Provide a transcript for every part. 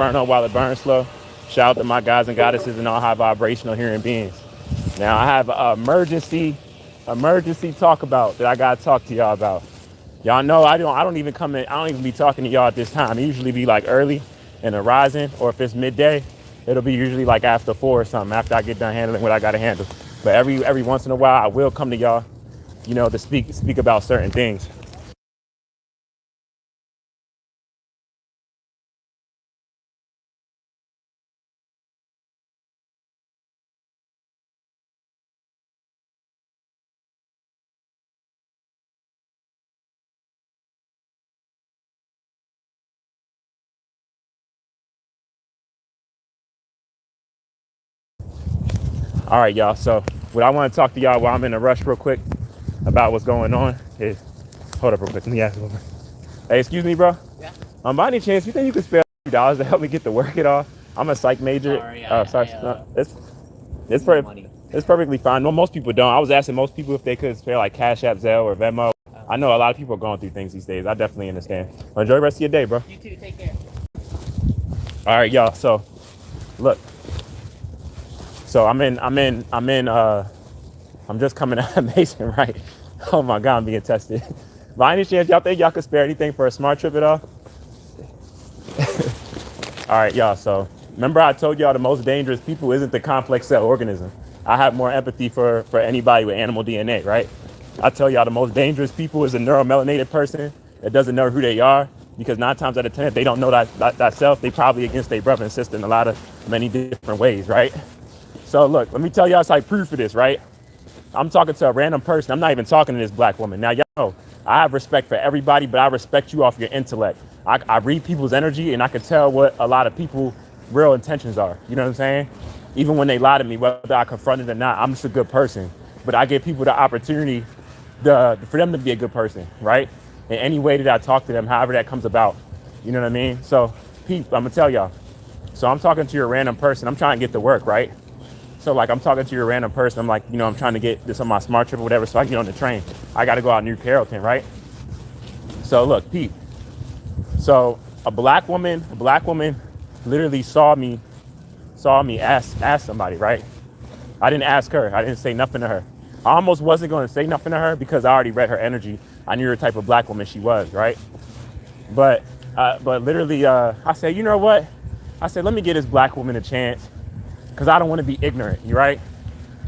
Inferno while it burns slow. Shout out to my guys and goddesses and all high vibrational human beings. Now I have an emergency talk about that I gotta talk to y'all about. Y'all know I don't even come in, I don't even be talking to y'all at this time. It usually be like early in the rising, or if it's midday, it'll be usually like after 4 or something, after I get done handling what I gotta handle. But every once in a while I will come to y'all, to speak about certain things. All right, y'all. So what I want to talk to y'all while I'm in a rush real quick about what's going on is, hold up real quick. Let me ask you. Hey, excuse me, bro. Yeah. By any chance, you think you could spare $2 to help me get the work it off? I'm a psych major. Sorry, Sorry. no, It's money. it's perfectly fine. No, most people don't. I was asking most people if they could spare like Cash App, Zelle, or Venmo. I know a lot of people are going through things these days. I definitely understand. Well, enjoy the rest of your day, bro. You too. Take care. All right, y'all. So, look. So I'm just coming out of Mason, right? Oh my God, I'm being tested. By any chance, y'all think y'all could spare anything for a smart trip at all? All right, y'all. So remember I told y'all the most dangerous people isn't the complex cell organism. I have more empathy for anybody with animal DNA, right? I tell y'all the most dangerous people is a neuromelanated person that doesn't know who they are, because 9 times out of 10, if they don't know that self, they probably against their brother and sister in many different ways, right? So look, let me tell y'all like proof of this, right? I'm talking to a random person. I'm not even talking to this black woman. Now, y'all know, I have respect for everybody, but I respect you off your intellect. I read people's energy, and I can tell what a lot of people's real intentions are. You know what I'm saying? Even when they lie to me, whether I confront it or not, I'm just a good person. But I give people the opportunity for them to be a good person, right? In any way that I talk to them, however that comes about. You know what I mean? So, I'm going to tell y'all. So I'm talking to your random person. I'm trying to get to work, right? So like I'm talking to your random person. I'm like, I'm trying to get this on my smart trip or whatever, so I can get on the train. I got to go out New Carrollton, right? So look, Pete. So a black woman literally saw me ask somebody, right? I didn't ask her. I didn't say nothing to her. I almost wasn't going to say nothing to her because I already read her energy. I knew the type of black woman she was, right? But literally, I said, you know what? I said, let me give this black woman a chance, because I don't want to be ignorant, you right?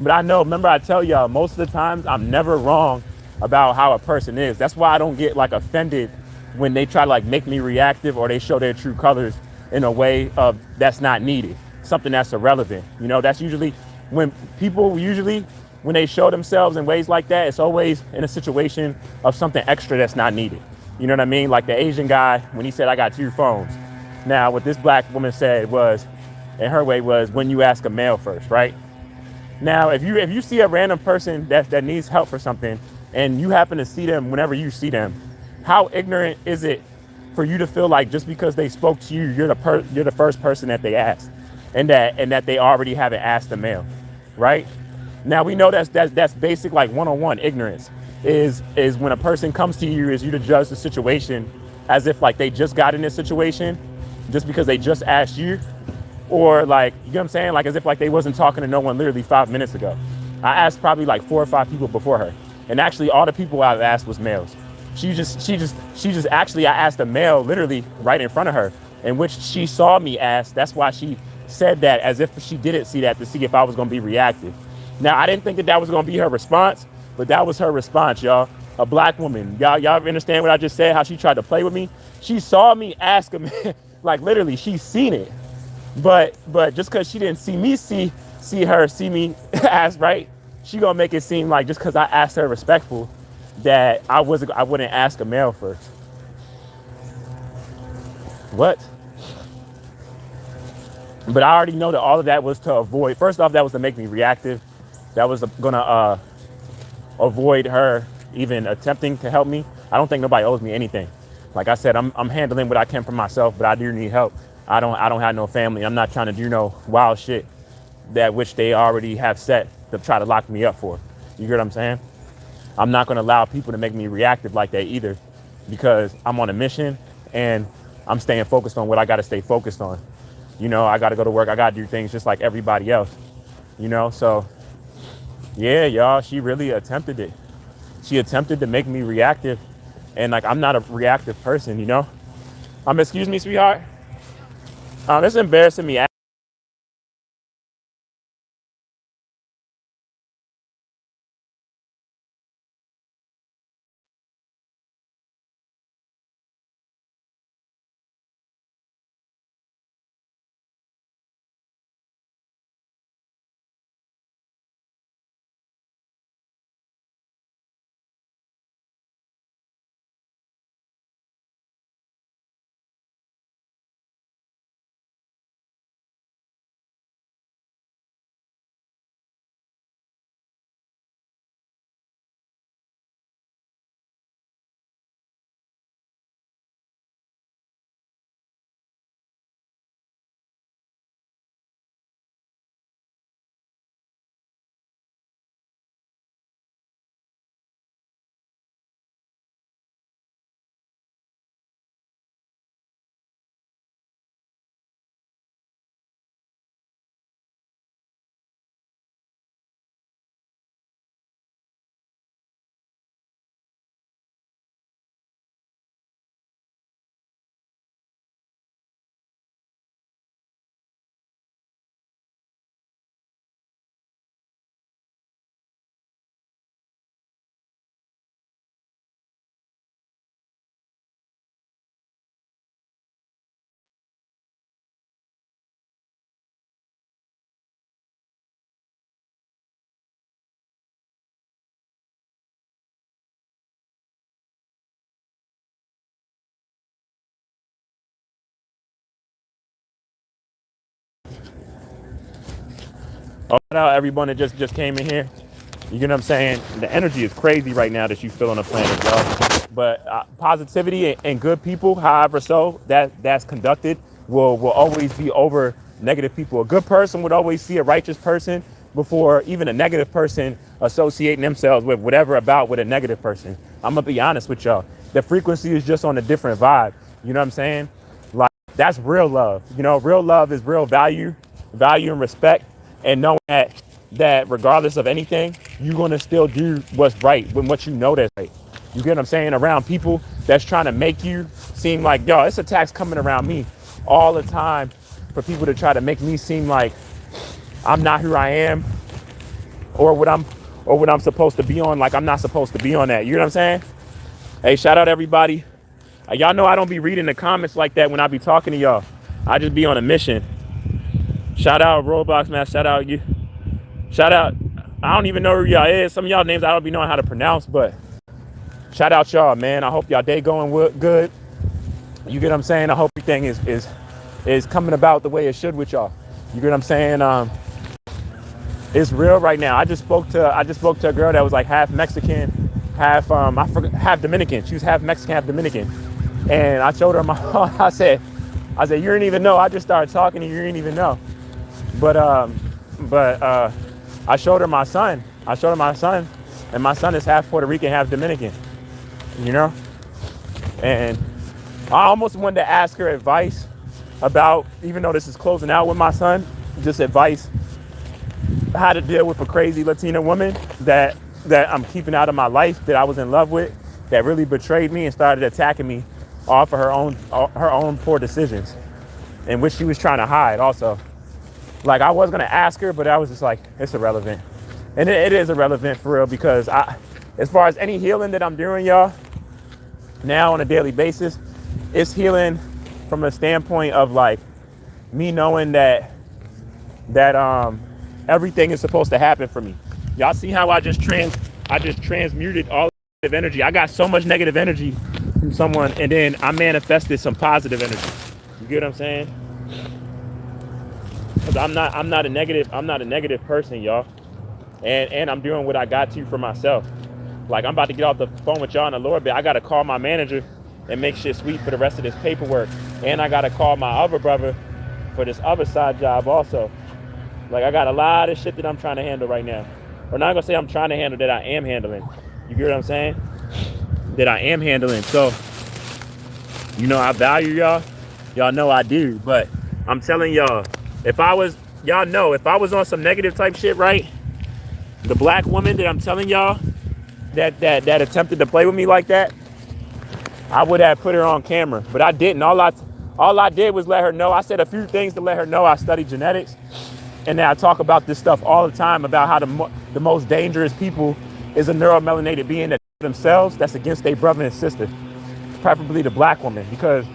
But I know, remember I tell y'all, most of the times I'm never wrong about how a person is. That's why I don't get like offended when they try to like make me reactive, or they show their true colors in a way of that's not needed, something that's irrelevant. That's usually when when they show themselves in ways like that, it's always in a situation of something extra that's not needed. You know what I mean? Like the Asian guy, when he said, I got 2 phones. Now, what this black woman said was, in her way, was when you ask a male first, right? Now, if you see a random person that needs help for something, and you happen to see them whenever you see them, how ignorant is it for you to feel like just because they spoke to you, you're the first person that they asked, and that they already haven't asked a male, right? Now we know that's basic, like one-on-one ignorance is when a person comes to you, is you to judge the situation as if like they just got in this situation just because they just asked you. Or like, you know what I'm saying? Like as if like they wasn't talking to no one literally 5 minutes ago. I asked probably like 4 or 5 people before her. And actually all the people I've asked was males. She just actually, I asked a male literally right in front of her, in which she saw me ask. That's why she said that, as if she didn't see that, to see if I was going to be reactive. Now, I didn't think that was going to be her response, but that was her response, y'all. A black woman. Y'all understand what I just said? How she tried to play with me? She saw me ask a man, like literally, she's seen it. But just because she didn't see me see me ask, right? She gonna make it seem like just because I asked her respectful, that I wouldn't ask a male first. What? But I already know that all of that was to avoid. First off, that was to make me reactive. That was gonna avoid her even attempting to help me. I don't think nobody owes me anything. Like I said, I'm handling what I can for myself, but I do need help. I don't have no family. I'm not trying to do no wild shit that which they already have set to try to lock me up for. You get what I'm saying? I'm not going to allow people to make me reactive like that either, because I'm on a mission and I'm staying focused on what I got to stay focused on. You know, I got to go to work. I got to do things just like everybody else. You know, so yeah, y'all, she really attempted it. She attempted to make me reactive, and like I'm not a reactive person, you know. Excuse me, sweetheart. It's embarrassing me. Shout out everyone that just came in here. You get what I'm saying? The energy is crazy right now that you feel on the planet, y'all. But positivity and good people, however so that's conducted, will always be over negative people. A good person would always see a righteous person before even a negative person associating themselves with whatever about with a negative person. I'm gonna be honest with y'all. The frequency is just on a different vibe. You know what I'm saying? Like that's real love. You know, real love is real value and respect, and knowing that regardless of anything, you're gonna still do what's right when what you know that's right. You get what I'm saying? Around people that's trying to make you seem like, yo, it's attacks coming around me all the time for people to try to make me seem like I'm not who I am, or what I'm supposed to be on, like I'm not supposed to be on that. You know what I'm saying? Hey, shout out everybody. Y'all know I don't be reading the comments like that when I be talking to y'all. I just be on a mission. Shout out Roblox, man. Shout out you. Shout out. I don't even know who y'all is. Some of y'all names I don't be knowing how to pronounce, but shout out y'all, man. I hope y'all day going good. You get what I'm saying? I hope everything is coming about the way it should with y'all. You get what I'm saying? It's real right now. I just spoke to a girl that was like half Mexican, half Dominican. She was half Mexican, half Dominican. And I showed her my I said, you didn't even know. I just started talking and you didn't even know. But I showed her my son. And my son is half Puerto Rican, half Dominican. You know? And I almost wanted to ask her advice about, even though this is closing out with my son, just advice how to deal with a crazy Latina woman that I'm keeping out of my life, that I was in love with, that really betrayed me and started attacking me off of her own poor decisions, and which she was trying to hide also. Like I was gonna ask her, but I was just like, it's irrelevant. And it is irrelevant for real, because as far as any healing that I'm doing, y'all, now on a daily basis, it's healing from a standpoint of like me knowing that everything is supposed to happen for me. Y'all see how I just transmuted all negative energy. I got so much negative energy from someone, and then I manifested some positive energy. You get what I'm saying? Because I'm not a negative person, y'all. And I'm doing what I got to for myself. Like I'm about to get off the phone with y'all in a little bit. I gotta call my manager and make shit sweet for the rest of this paperwork. And I gotta call my other brother for this other side job also. Like I got a lot of shit that I'm trying to handle right now. Or not gonna say I'm trying to handle, that I am handling. You get what I'm saying? That I am handling. So, you know, I value y'all. Y'all know I do. But I'm telling y'all, if I was, y'all know, if I was on some negative type shit, right? The black woman that I'm telling y'all that attempted to play with me like that, I would have put her on camera, but I didn't. All I did was let her know. I said a few things to let her know I study genetics, and then I talk about this stuff all the time about how the most dangerous people is a neuromelanated being that themselves that's against their brother and sister, preferably the black woman, because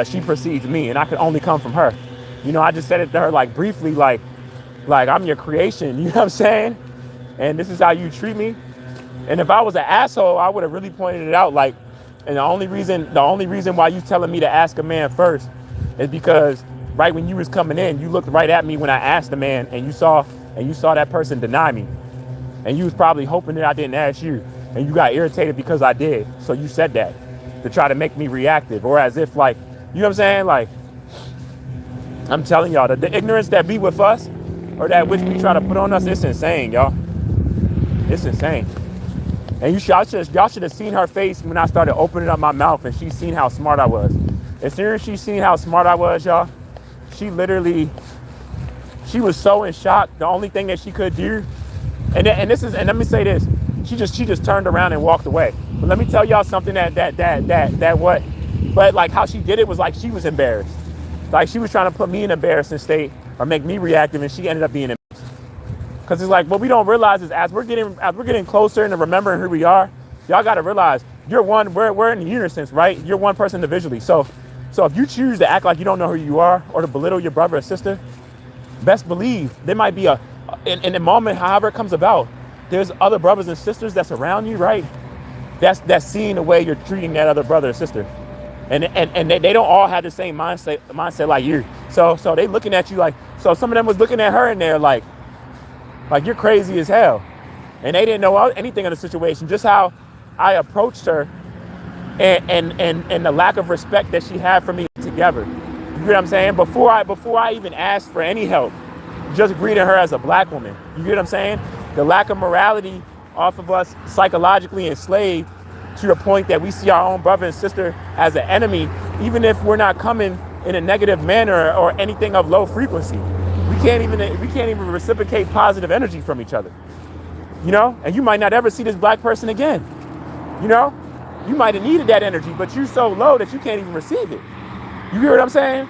she precedes me, and I could only come from her. You know, I just said it to her like briefly, like I'm your creation. You know what I'm saying? And this is how you treat me. And if I was an asshole, I would have really pointed it out. Like, and the only reason why you telling me to ask a man first is because right when you was coming in, you looked right at me when I asked the man, and you saw that person deny me, and you was probably hoping that I didn't ask you, and you got irritated because I did. So you said that to try to make me reactive, or as if like, you know what I'm saying? Like, I'm telling y'all, the ignorance that be with us, or that which we try to put on us, it's insane, y'all. It's insane. And y'all should have seen her face when I started opening up my mouth, and she seen how smart I was. As soon as she seen how smart I was, y'all, she was so in shock. The only thing that she could do, and let me say this, she just turned around and walked away. But let me tell y'all something but like how she did it was like she was embarrassed. Like she was trying to put me in an embarrassing state or make me reactive, and she ended up being embarrassed. Because it's like, what we don't realize is as we're getting closer into remembering who we are, y'all got to realize we're in unison, right? You're one person individually. So if you choose to act like you don't know who you are or to belittle your brother or sister, best believe there might be in the moment, however it comes about, there's other brothers and sisters that's around you, right? That's seeing the way you're treating that other brother or sister. And they don't all have the same mindset like you. So they looking at you like, so some of them was looking at her in there like you're crazy as hell. And they didn't know anything of the situation, just how I approached her and the lack of respect that she had for me together. You know what I'm saying? Before I even asked for any help, just greeting her as a black woman. You get what I'm saying? The lack of morality off of us psychologically enslaved to the point that we see our own brother and sister as an enemy, even if we're not coming in a negative manner or anything of low frequency. We can't even reciprocate positive energy from each other. You know? And you might not ever see this black person again. You know? You might have needed that energy, but you're so low that you can't even receive it. You hear what I'm saying?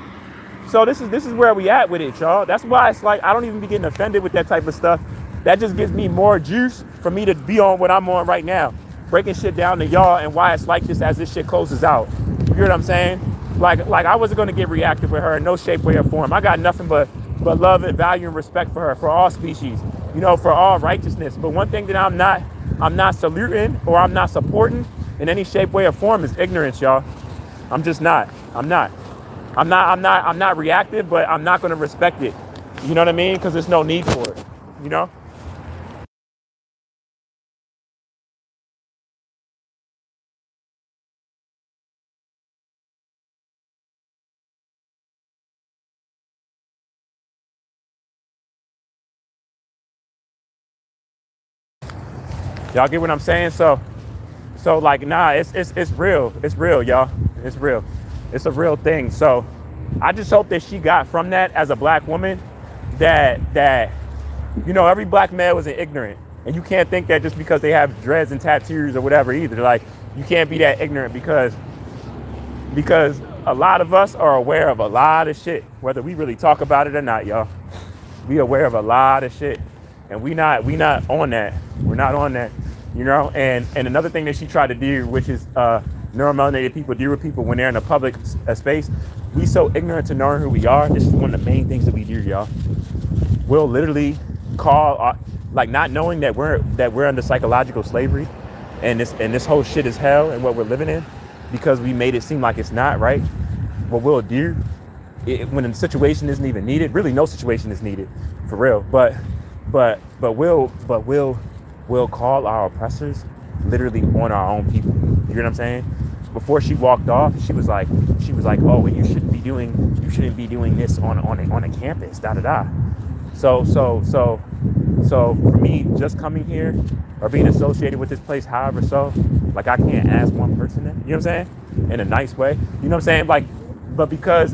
So this is where we at with it, y'all. That's why it's like I don't even be getting offended with that type of stuff. That just gives me more juice for me to be on what I'm on right now, breaking shit down to y'all and why it's like this as this shit closes out. You hear what I'm saying? Like I wasn't gonna get reactive with her in no shape, way, or form. I got nothing but love and value and respect for her, for all species, you know, for all righteousness. But one thing that I'm not saluting or I'm not supporting in any shape, way, or form is ignorance, y'all. I'm just not. I'm not reactive, but I'm not gonna respect it. You know what I mean? Because there's no need for it. You know? Y'all get what I'm saying? So like, nah, it's real. It's real, y'all. It's real. It's a real thing. So I just hope that she got from that as a black woman that you know, every black male isn't ignorant. And you can't think that just because they have dreads and tattoos or whatever either. Like, you can't be that ignorant because a lot of us are aware of a lot of shit, whether we really talk about it or not, y'all. We aware of a lot of shit. And we not on that. We're not on that, you know? And another thing that she tried to do, which is neuromelanated people do with people when they're in a public space, we so ignorant to knowing who we are. This is one of the main things that we do, y'all. We'll literally call, like, not knowing that we're under psychological slavery and this whole shit is hell and what we're living in because we made it seem like it's not, right? What we'll do when a situation isn't even needed, really no situation is needed for real, but we'll call our oppressors literally on our own people. You know what I'm saying? Before she walked off, she was like, oh, and you shouldn't be doing this on a campus, da da da. So for me, just coming here or being associated with this place, however, so like I can't ask one person that, you know what I'm saying? In a nice way. You know what I'm saying? Like but because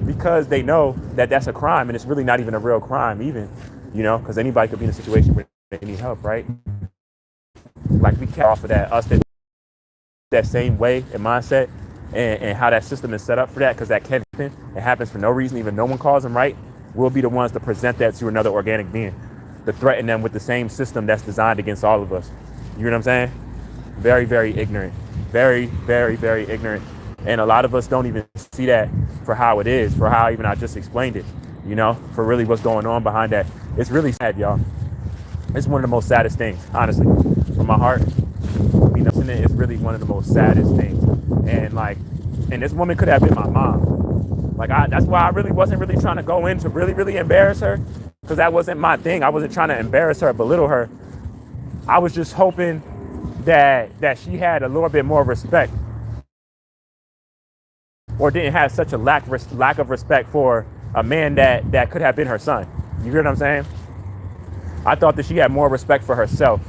they know that that's a crime and it's really not even a real crime, even, because anybody could be in a situation where they need help, right? Like we care off of that us that same way and mindset, and how that system is set up for that, because that can happen. It happens for no reason, even no one calls them, right? We'll be the ones to present that to another organic being, to threaten them with the same system that's designed against all of us. You know what I'm saying? Very, very ignorant. Very, very, very ignorant. And a lot of us don't even see that for how it is, for how even I just explained it, for really what's going on behind that. It's really sad, y'all. It's one of the most saddest things, honestly, from my heart. It's really one of the most saddest things. And this woman could have been my mom. That's why I really wasn't really trying to go in to really, really embarrass her, because that wasn't my thing. I wasn't trying to embarrass her, belittle her. I was just hoping that she had a little bit more respect, or didn't have such a lack of respect for a man that could have been her son. You hear what I'm saying? I thought that she had more respect for herself,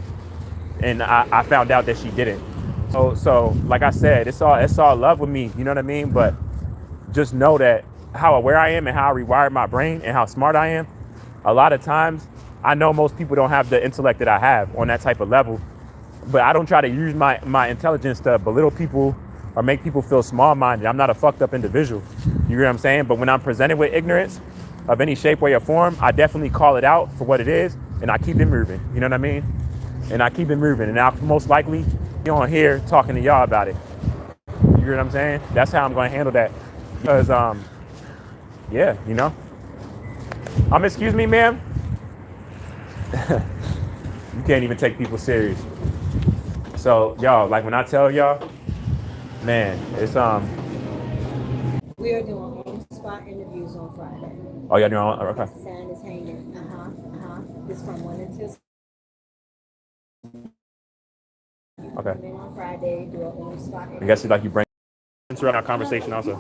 and I found out that she didn't. So like I said, it's all love with me. You know what I mean? But just know that how aware I am and how I rewired my brain and how smart I am. A lot of times, I know most people don't have the intellect that I have on that type of level, but I don't try to use my intelligence to belittle people or make people feel small-minded. I'm not a fucked up individual. You hear what I'm saying? But when I'm presented with ignorance of any shape, way, or form, I definitely call it out for what it is, and I keep it moving. You know what I mean? And I keep it moving, and I'll most likely be on here talking to y'all about it. You hear what I'm saying? That's how I'm going to handle that. Because, yeah, excuse me, ma'am. You can't even take people serious. So, y'all, like when I tell y'all, man, it's We are doing on-spot interviews on Friday. Oh, y'all doing okay. Sand is hanging. It's from 1 until Okay. come in on Friday. Do an on-spot I interview. guess it's like you bring into our conversation also.